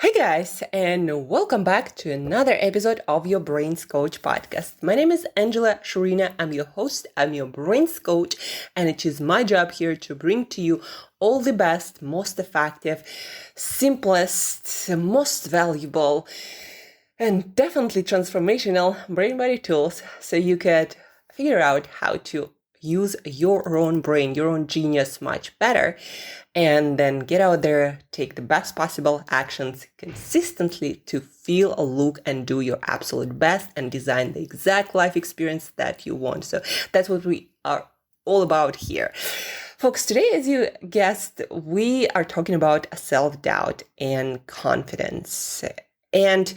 Hi guys, and welcome back to another episode of your Brains Coach podcast. My name is Angela Shurina. I'm your host, I'm your Brains Coach, and it is my job here to bring to you all the best, most effective, simplest, most valuable, and definitely transformational brain body tools so you could figure out how to use your own brain, your own genius much better, and then get out there, take the best possible actions consistently to feel, look, and do your absolute best and design the exact life experience that you want. So that's what we are all about here. Folks, today, as you guessed, we are talking about self-doubt and confidence. And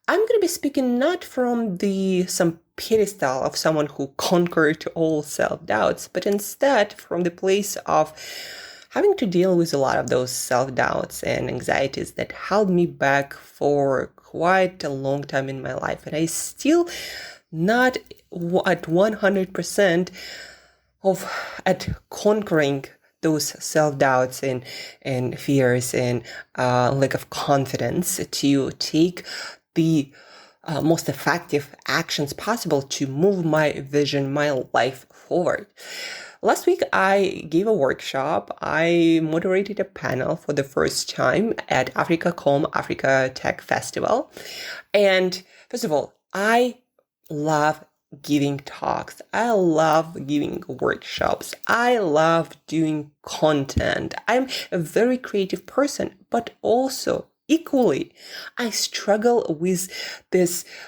I'm going to be speaking not from some pedestal of someone who conquered all self-doubts, but instead from the place of having to deal with a lot of those self-doubts and anxieties that held me back for quite a long time in my life. And I still not at 100% at conquering those self-doubts and fears and lack of confidence to take the most effective actions possible to move my vision, my life forward. Last week, I gave a workshop. I moderated a panel for the first time at Africacom Tech Festival. And first of all, I love giving talks. I love giving workshops. I love doing content. I'm a very creative person, but also equally, I struggle with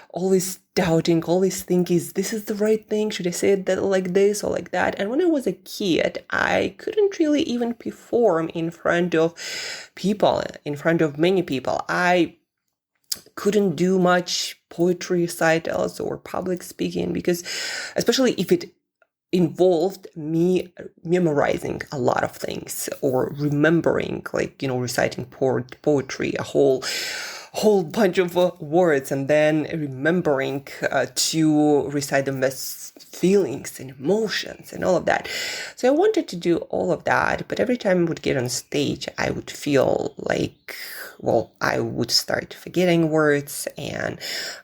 always doubting, always thinking, this is the right thing? Should I say it like this or like that? And when I was a kid, I couldn't really even perform in front of people, in front of many people. I couldn't do much poetry recitals or public speaking because, especially if it involved me memorizing a lot of things or remembering, reciting poetry, a whole bunch of words, and then remembering to recite them as feelings and emotions and all of that. So I wanted to do all of that, but every time I would get on stage, I would feel like, I would start forgetting words and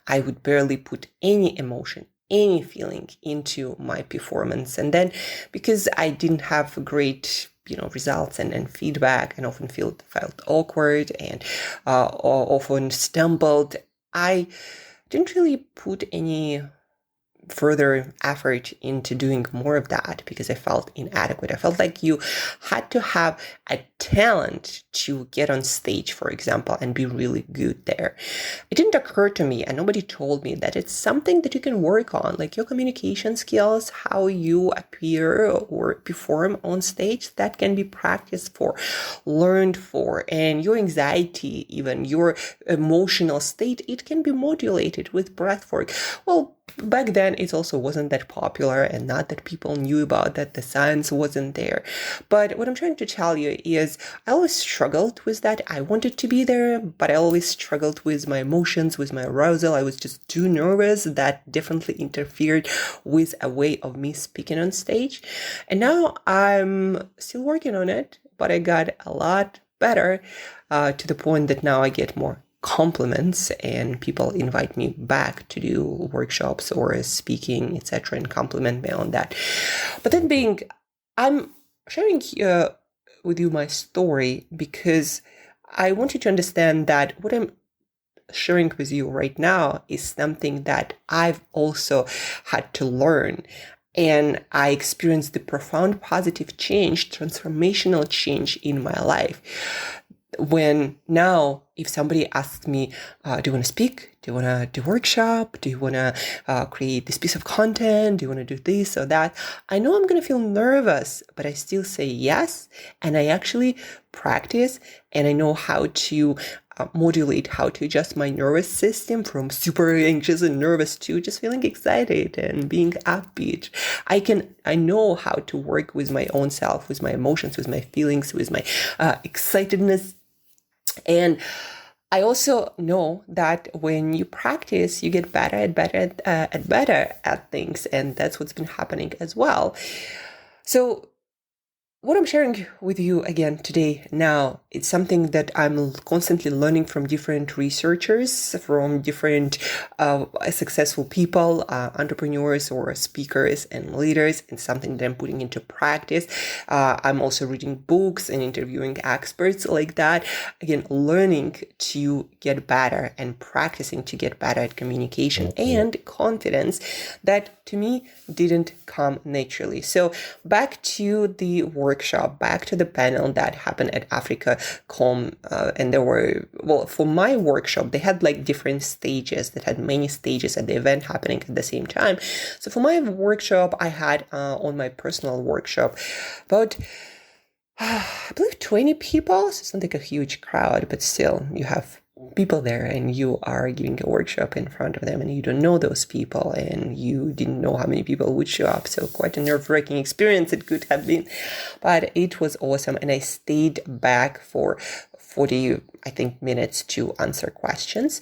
I would barely put any emotion, any feeling into my performance. And then because I didn't have great results and feedback, and often felt awkward and often stumbled, I didn't really put any further effort into doing more of that because I felt inadequate. I felt like you had to have a talent to get on stage, for example, and be really good there. It didn't occur to me, and nobody told me that it's something that you can work on, like your communication skills, how you appear or perform on stage, that can be practiced for, learned for, and your anxiety, even your emotional state, it can be modulated with breath work. Well, back then, it also wasn't that popular and not that people knew about that. The science wasn't there. But what I'm trying to tell you is I always struggled with that. I wanted to be there, but I always struggled with my emotions, with my arousal. I was just too nervous. That definitely interfered with a way of me speaking on stage. And now I'm still working on it, but I got a lot better to the point that now I get more compliments and people invite me back to do workshops or speaking, etc., and compliment me on that. But then I'm sharing with you my story because I want you to understand that what I'm sharing with you right now is something that I've also had to learn. And I experienced the profound positive change, transformational change in my life. When now, if somebody asks me, do you want to speak? Do you want to do a workshop? Do you want to create this piece of content? Do you want to do this or that? I know I'm going to feel nervous, but I still say yes. And I actually practice and I know how to modulate, how to adjust my nervous system from super anxious and nervous to just feeling excited and being upbeat. I know how to work with my own self, with my emotions, with my feelings, with my excitedness. And I also know that when you practice, you get better and better at things. And that's what's been happening as well. So what I'm sharing with you again today now, it's something that I'm constantly learning from different researchers, from different successful people, entrepreneurs or speakers and leaders, and something that I'm putting into practice. I'm also reading books and interviewing experts like that. Again, learning to get better and practicing to get better at communication and confidence that to me didn't come naturally. So back to the workshop, back to the panel that happened at Africacom, and there were, well, for my workshop, they had like different stages that had many stages at the event happening at the same time. So for my workshop, I had on my personal workshop about I believe 20 people. So it's not like a huge crowd, but still you have people there and you are giving a workshop in front of them and you don't know those people and you didn't know how many people would show up. So quite a nerve-wracking experience it could have been, but it was awesome. And I stayed back for 40, I think, minutes to answer questions.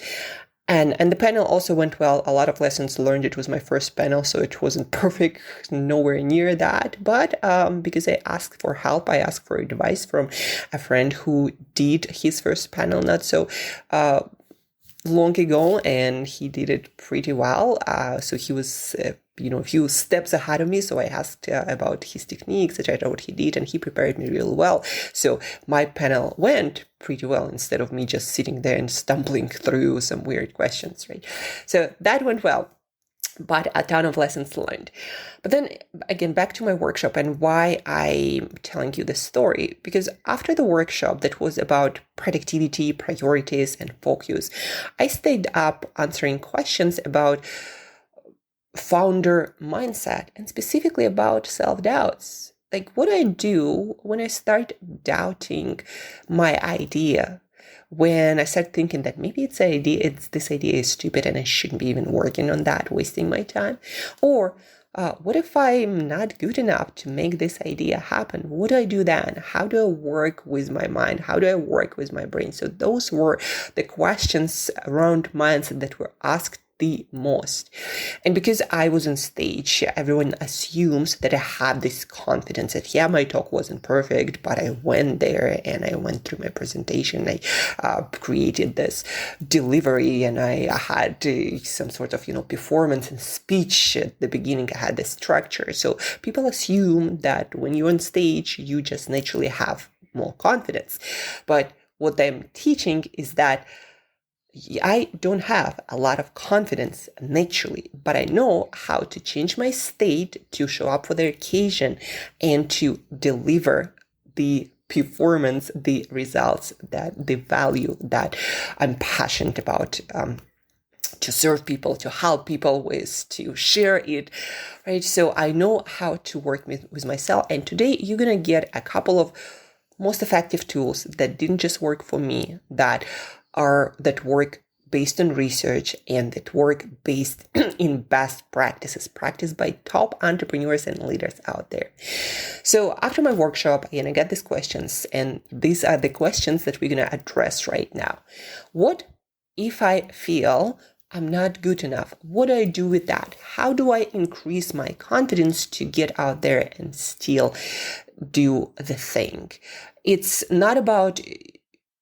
And the panel also went well. A lot of lessons learned. It was my first panel, so it wasn't perfect, nowhere near that. But because I asked for help, I asked for advice from a friend who did his first panel not so long ago, and he did it pretty well. So he was a few steps ahead of me. So I asked about his techniques, I tried out what he did, and he prepared me real well. So my panel went pretty well instead of me just sitting there and stumbling through some weird questions, right? So that went well, but a ton of lessons learned. But then again, back to my workshop and why I'm telling you this story, because after the workshop that was about productivity, priorities, and focus, I stayed up answering questions about founder mindset and specifically about self-doubts. Like, what do I do when I start doubting my idea? When I start thinking that maybe this idea is stupid and I shouldn't be even working on that, wasting my time? Or what if I'm not good enough to make this idea happen? What do I do then? How do I work with my mind? How do I work with my brain? So those were the questions around mindset that were asked the most. And because I was on stage, everyone assumes that I have this confidence that, yeah, my talk wasn't perfect, but I went there and I went through my presentation. I created this delivery and I had some sort of, performance and speech at the beginning. I had this structure. So people assume that when you're on stage, you just naturally have more confidence. But what I'm teaching is that I don't have a lot of confidence naturally, but I know how to change my state to show up for the occasion and to deliver the performance, the results, the value that I'm passionate about, to serve people, to help people with, to share it, right? So I know how to work with myself. And today you're going to get a couple of most effective tools that didn't just work for me, that work based on research and that work based in best practices, practiced by top entrepreneurs and leaders out there. So after my workshop, again, I got these questions, and these are the questions that we're going to address right now. What if I feel I'm not good enough? What do I do with that? How do I increase my confidence to get out there and still do the thing? It's not about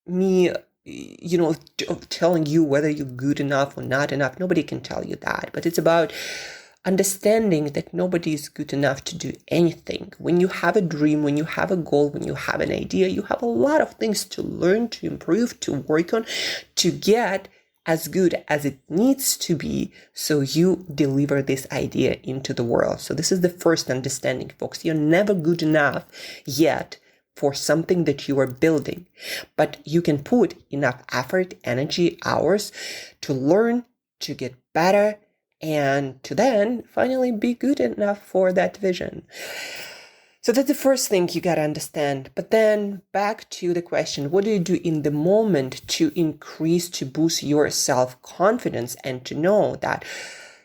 me telling you whether you're good enough or not enough. Nobody can tell you that. But it's about understanding that nobody is good enough to do anything. When you have a dream, when you have a goal, when you have an idea, you have a lot of things to learn, to improve, to work on, to get as good as it needs to be so you deliver this idea into the world. So this is the first understanding, folks. You're never good enough yet for something that you are building, but you can put enough effort, energy, hours to learn, to get better, and to then finally be good enough for that vision. So that's the first thing you got to understand. But then back to the question, what do you do in the moment to boost your self-confidence and to know that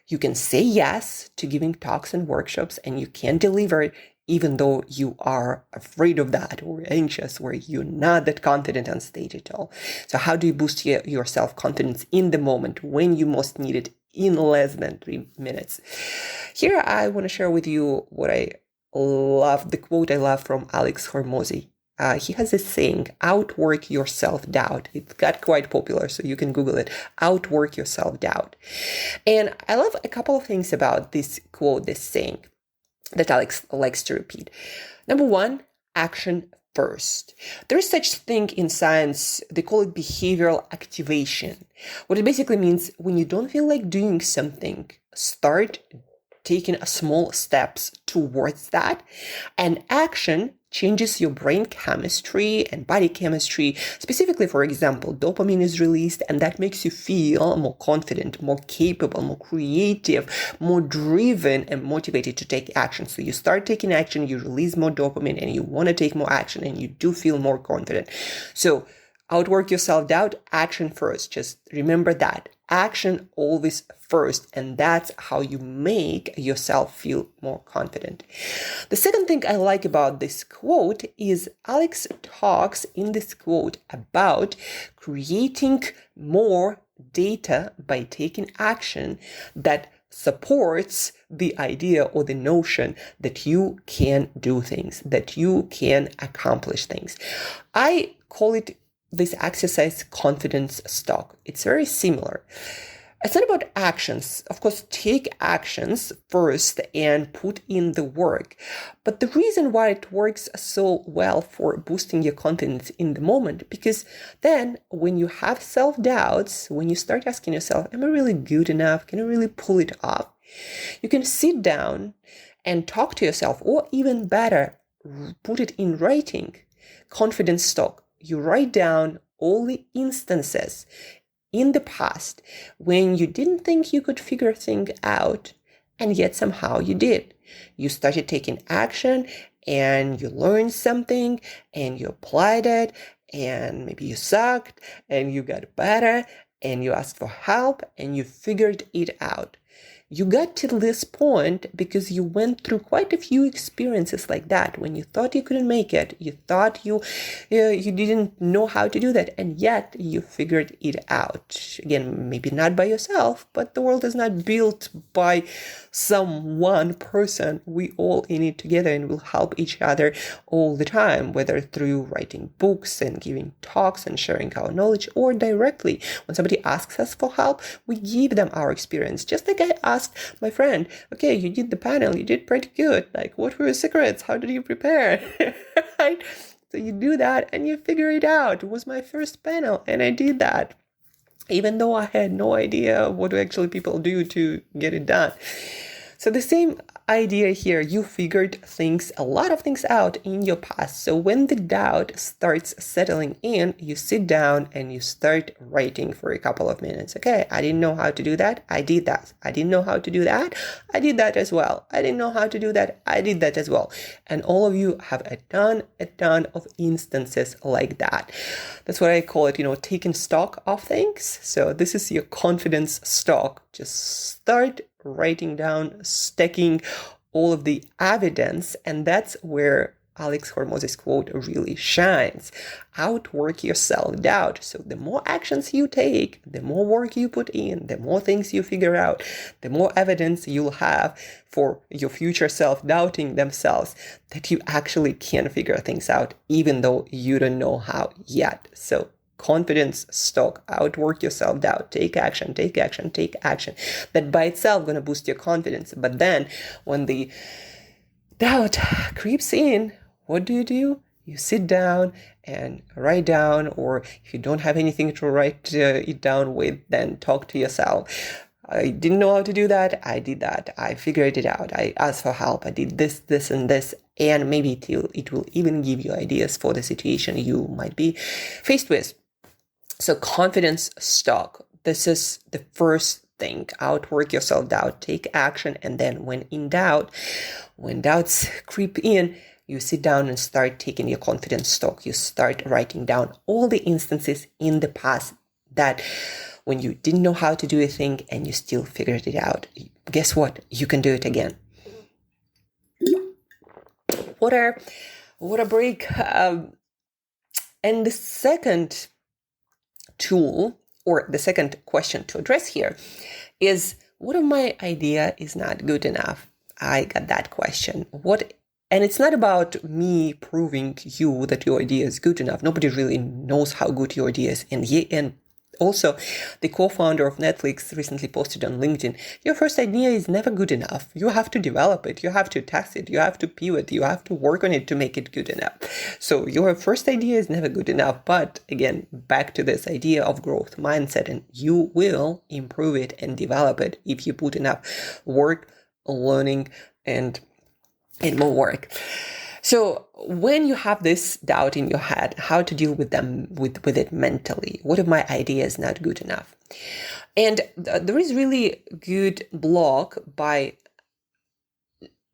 you can say yes to giving talks and workshops and you can deliver even though you are afraid of that or anxious or you're not that confident on stage at all. So how do you boost your self-confidence in the moment when you most need it in less than 3 minutes? Here I want to share with you what I love the quote I love from Alex Hormozi. He has this saying, outwork your self-doubt. It got quite popular, so you can Google it. Outwork your self-doubt. And I love a couple of things about this quote, this saying that Alex likes to repeat. Number one, action first. There is such thing in science, they call it behavioral activation. What it basically means, when you don't feel like doing something, start taking small steps towards that. And action changes your brain chemistry and body chemistry. Specifically, for example, dopamine is released, and that makes you feel more confident, more capable, more creative, more driven and motivated to take action. So you start taking action, you release more dopamine, and you want to take more action, and you do feel more confident. So outwork your self-doubt, action first. Just remember that. Action always first, and that's how you make yourself feel more confident. The second thing I like about this quote is Alex talks in this quote about creating more data by taking action that supports the idea or the notion that you can do things, that you can accomplish things. I call it this exercise confidence stock. It's very similar. It's not about actions. Of course, take actions first and put in the work. But the reason why it works so well for boosting your confidence in the moment, because then when you have self-doubts, when you start asking yourself, am I really good enough? Can I really pull it off? You can sit down and talk to yourself, or even better, put it in writing. Confidence stock. You write down all the instances in the past when you didn't think you could figure things out, and yet somehow you did. You started taking action, and you learned something, and you applied it, and maybe you sucked, and you got better, and you asked for help, and you figured it out. You got to this point because you went through quite a few experiences like that, when you thought you couldn't make it, you thought you didn't know how to do that, and yet you figured it out. Again, maybe not by yourself, but the world is not built by some one person. We all in it together, and will help each other all the time, whether through writing books and giving talks and sharing our knowledge, or directly when somebody asks us for help, we give them our experience. Just like I asked my friend, okay, you did the panel, you did pretty good. Like, what were your secrets? How did you prepare? Right? So you do that and you figure it out. It was my first panel, and I did that, even though I had no idea what actually people do to get it done. So the same idea here, you figured a lot of things out in your past. So when the doubt starts settling in, you sit down and you start writing for a couple of minutes. Okay, I didn't know how to do that. I did that. I didn't know how to do that. I did that as well. I didn't know how to do that. I did that as well. And all of you have a ton of instances like that. That's what I call it, taking stock of things. So this is your confidence stock. Just start writing down, stacking all of the evidence, and that's where Alex Hormozi's quote really shines. Outwork your self-doubt. So the more actions you take, the more work you put in, the more things you figure out, the more evidence you'll have for your future self-doubting themselves that you actually can figure things out, even though you don't know how yet. So confidence stock, outwork your self-doubt, take action. That by itself going to boost your confidence. But then when the doubt creeps in, what do? You sit down and write down, or if you don't have anything to write it down with, then talk to yourself. I didn't know how to do that. I did that. I figured it out. I asked for help. I did this, and this. And maybe it will even give you ideas for the situation you might be faced with. So confidence stock. This is the first thing. Outwork your self-doubt. Take action. And then when in doubt, when doubts creep in, you sit down and start taking your confidence stock. You start writing down all the instances in the past that when you didn't know how to do a thing and you still figured it out. Guess what? You can do it again. What a break. And the second tool, or the second question to address here, is what if my idea is not good enough? I got that question. What And it's not about me proving to you that your idea is good enough. Nobody really knows how good your idea is. And also, the co-founder of Netflix recently posted on LinkedIn, your first idea is never good enough. You have to develop it. You have to test it. You have to pivot. You have to work on it to make it good enough. So your first idea is never good enough. But again, back to this idea of growth mindset, and you will improve it and develop it if you put enough work, learning, and more work. So when you have this doubt in your head, how to deal with it mentally? What if my idea is not good enough? And there is really good blog by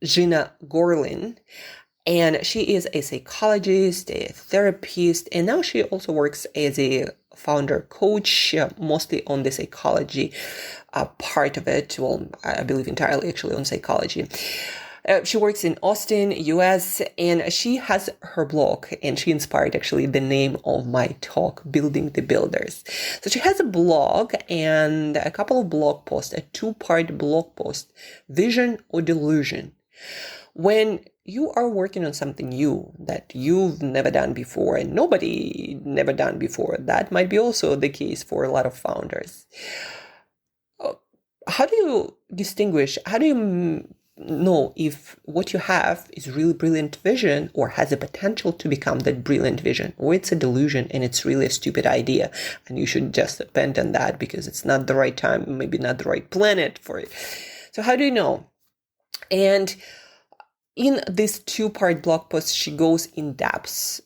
Gena Gorlin, and she is a psychologist, a therapist, and now she also works as a founder coach, mostly on the psychology part of it. Well, I believe entirely actually on psychology. She works in Austin, US, and she has her blog, and she inspired actually the name of my talk, Building the Builders. So she has a blog and a couple of blog posts, a 2-part blog post, Vision or Delusion. When you are working on something new that you've never done before and nobody never done before, that might be also the case for a lot of founders. How do you distinguish, how do you know if what you have is really brilliant vision or has a potential to become that brilliant vision, or it's a delusion and it's really a stupid idea and you should just abandon that because it's not the right time, maybe not the right planet for it? So how do you know? And in this 2-part blog post, she goes in depth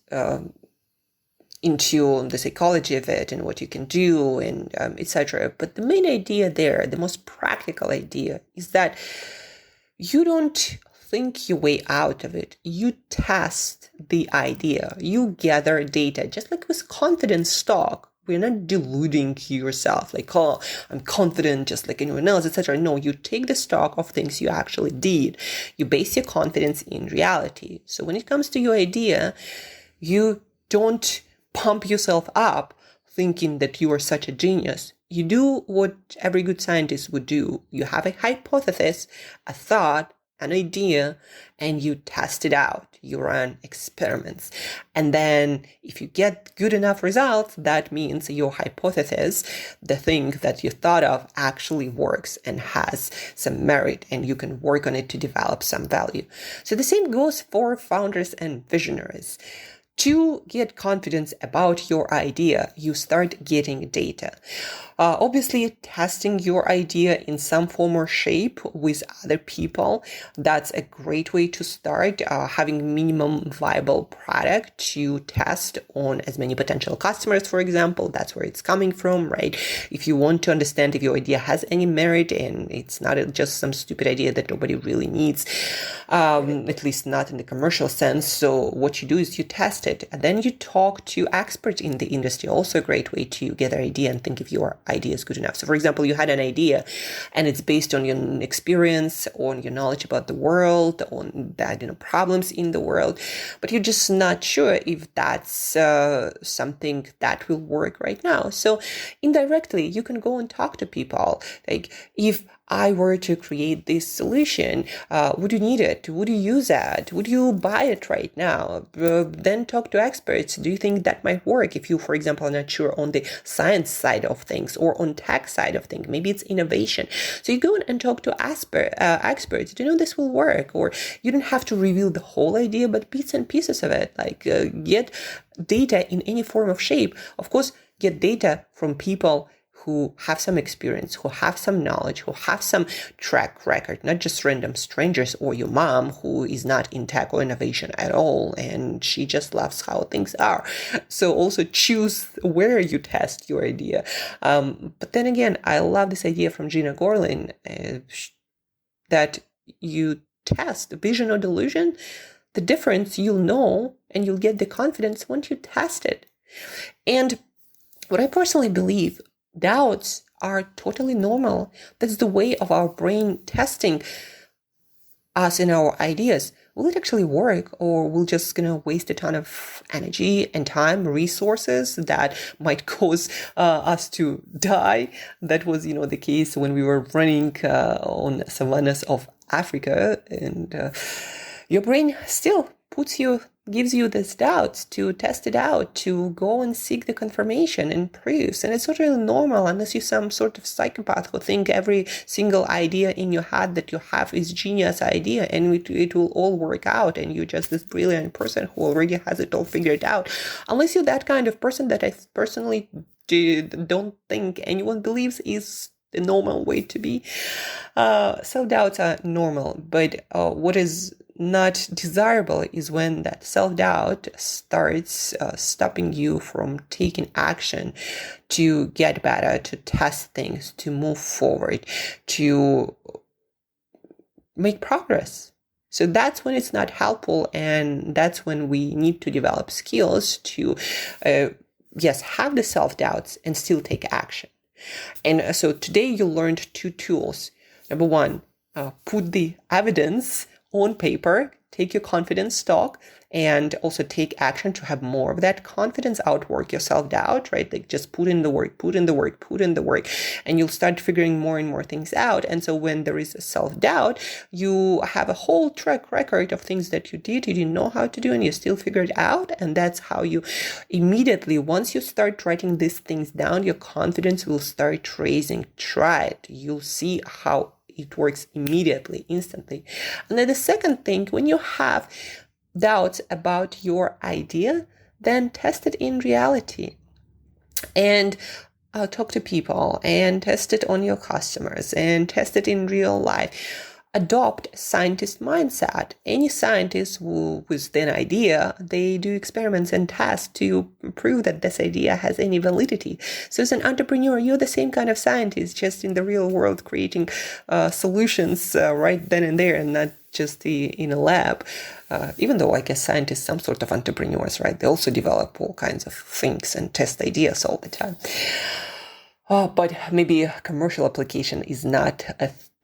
into the psychology of it and what you can do and etc. But the main idea there, the most practical idea, is that you don't think your way out of it. You test the idea. You gather data, just like with confidence stock. We're not deluding yourself like, oh, I'm confident just like anyone else, etc. No, you take the stock of things you actually did. You base your confidence in reality. So when it comes to your idea, you don't pump yourself up thinking that you are such a genius. You do what every good scientist would do. You have a hypothesis, a thought, an idea, and you test it out. You run experiments. And then if you get good enough results, that means your hypothesis, the thing that you thought of, actually works and has some merit, and you can work on it to develop some value. So the same goes for founders and visionaries. To get confidence about your idea, you start getting data. Obviously, testing your idea in some form or shape with other people, that's a great way to start. Having minimum viable product to test on as many potential customers, for example, that's where it's coming from, right? If you want to understand if your idea has any merit and it's not just some stupid idea that nobody really needs, at least not in the commercial sense. So what you do is you test it, and then you talk to experts in the industry. Also a great way to get an idea and think if your idea is good enough. So for example, you had an idea and it's based on your experience, on your knowledge about the world, on that, problems in the world, but you're just not sure if that's something that will work right now. So indirectly, you can go and talk to people. Like, if I were to create this solution, would you need it? Would you use it? Would you buy it right now? Then talk to experts. Do you think that might work? If you, for example, are not sure on the science side of things or on tech side of things, maybe it's innovation. So you go and talk to experts. Do you know this will work? Or you don't have to reveal the whole idea, but bits and pieces of it. Like get data in any form of shape. Of course, get data from people who have some experience, who have some knowledge, who have some track record, not just random strangers or your mom who is not in tech or innovation at all, and she just loves how things are. So also choose where you test your idea. But then again, I love this idea from Gena Gorlin that you test vision or delusion. The difference you'll know, and you'll get the confidence once you test it. And what I personally believe, doubts are totally normal. That's the way of our brain testing us and our ideas. Will it actually work, or we're just gonna waste a ton of energy and time, resources that might cause us to die? That was, the case when we were running on savannas of Africa, and your brain still gives you these doubts to test it out, to go and seek the confirmation and proofs. And it's totally normal, unless you're some sort of psychopath who think every single idea in your head that you have is genius idea and it will all work out and you're just this brilliant person who already has it all figured out. Unless you're that kind of person, that I personally don't think anyone believes is the normal way to be. Self-doubts are normal, but what is not desirable is when that self-doubt starts stopping you from taking action to get better, to test things, to move forward, to make progress. So that's when it's not helpful, and that's when we need to develop skills to, have the self-doubts and still take action. And so today you learned 2 tools. Number 1, put the evidence on paper, take your confidence stock, and also take action to have more of that confidence, outwork your self-doubt, right? Like just put in the work, and you'll start figuring more and more things out. And so when there is a self-doubt, you have a whole track record of things that you didn't know how to do, and you still figured out. And that's how you immediately, once you start writing these things down, your confidence will start raising. Try it. You'll see how it works immediately, instantly. And then the second thing, when you have doubts about your idea, then test it in reality and talk to people and test it on your customers and test it in real life. Adopt scientist mindset. Any scientist with an idea, they do experiments and tests to prove that this idea has any validity. So as an entrepreneur, you're the same kind of scientist, just in the real world, creating solutions right then and there, and not just in a lab. Even though I guess scientists, some sort of entrepreneurs, right? They also develop all kinds of things and test ideas all the time. But maybe commercial application is not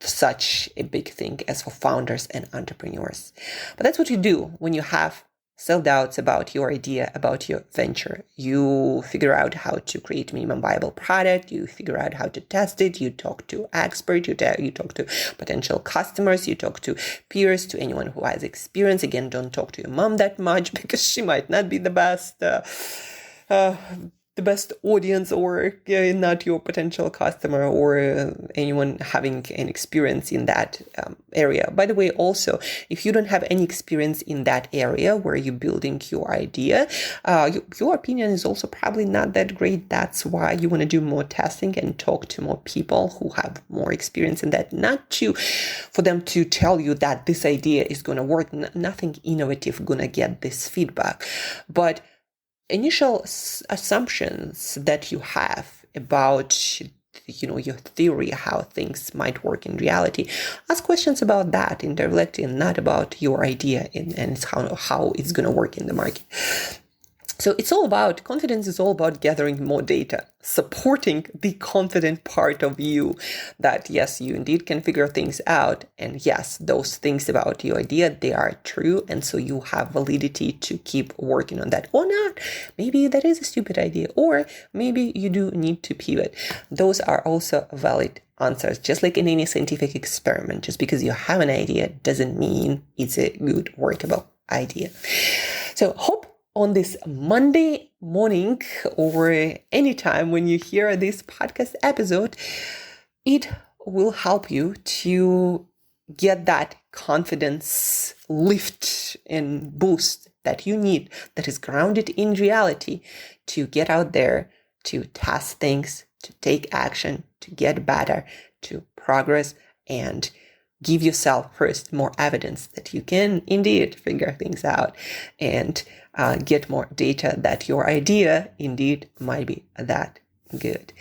such a big thing as for founders and entrepreneurs. But that's what you do when you have self-doubts about your idea, about your venture. You figure out how to create minimum viable product. You figure out how to test it. You talk to experts. You talk to potential customers. You talk to peers, to anyone who has experience. Again, don't talk to your mom that much because she might not be the best audience, or not your potential customer, or anyone having an experience in that area. By the way, also, if you don't have any experience in that area where you're building your idea, your opinion is also probably not that great. That's why you want to do more testing and talk to more people who have more experience in that, not for them to tell you that this idea is going to work. Nothing innovative going to get this feedback, but initial assumptions that you have about your theory, how things might work in reality. Ask questions about that indirectly, and not about your idea and how it's going to work in the market. So confidence is all about gathering more data, supporting the confident part of you that yes, you indeed can figure things out. And yes, those things about your idea, they are true. And so you have validity to keep working on that, or not. Maybe that is a stupid idea, or maybe you do need to pivot. Those are also valid answers. Just like in any scientific experiment, just because you have an idea doesn't mean it's a good workable idea. So hope on this Monday morning, or anytime when you hear this podcast episode, it will help you to get that confidence lift and boost that you need, that is grounded in reality, to get out there, to test things, to take action, to get better, to progress, and give yourself first more evidence that you can indeed figure things out, and get more data that your idea indeed might be that good.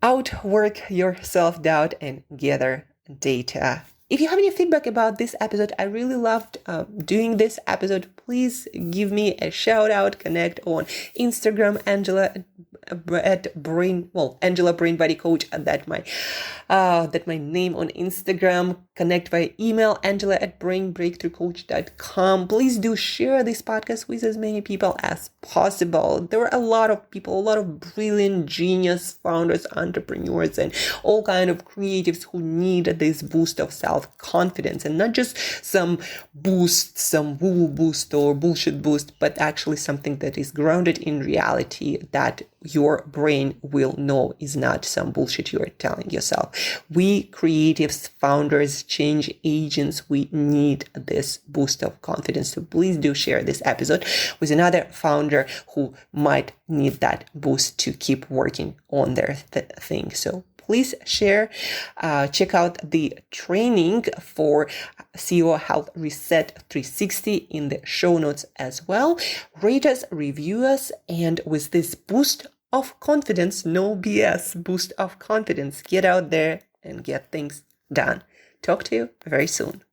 Outwork your self-doubt and gather data. If you have any feedback about this episode, I really loved doing this episode. Please give me a shout out, connect on Instagram, Angela Brain Body Coach, and that my name on Instagram. Connect via email, angela@brainbreakthroughcoach.com. Please do share this podcast with as many people as possible. There are a lot of people, a lot of brilliant, genius founders, entrepreneurs, and all kind of creatives who need this boost of self-confidence, and not just some boost, some woo boost or bullshit boost, but actually something that is grounded in reality, that your brain will know is not some bullshit you're telling yourself. We creatives, founders, change agents, we need this boost of confidence. So please do share this episode with another founder who might need that boost to keep working on their thing. So please share. Check out the training for CEO Health Reset 360 in the show notes as well. Rate us, review us, and with this boost of confidence, no BS, boost of confidence, get out there and get things done. Talk to you very soon.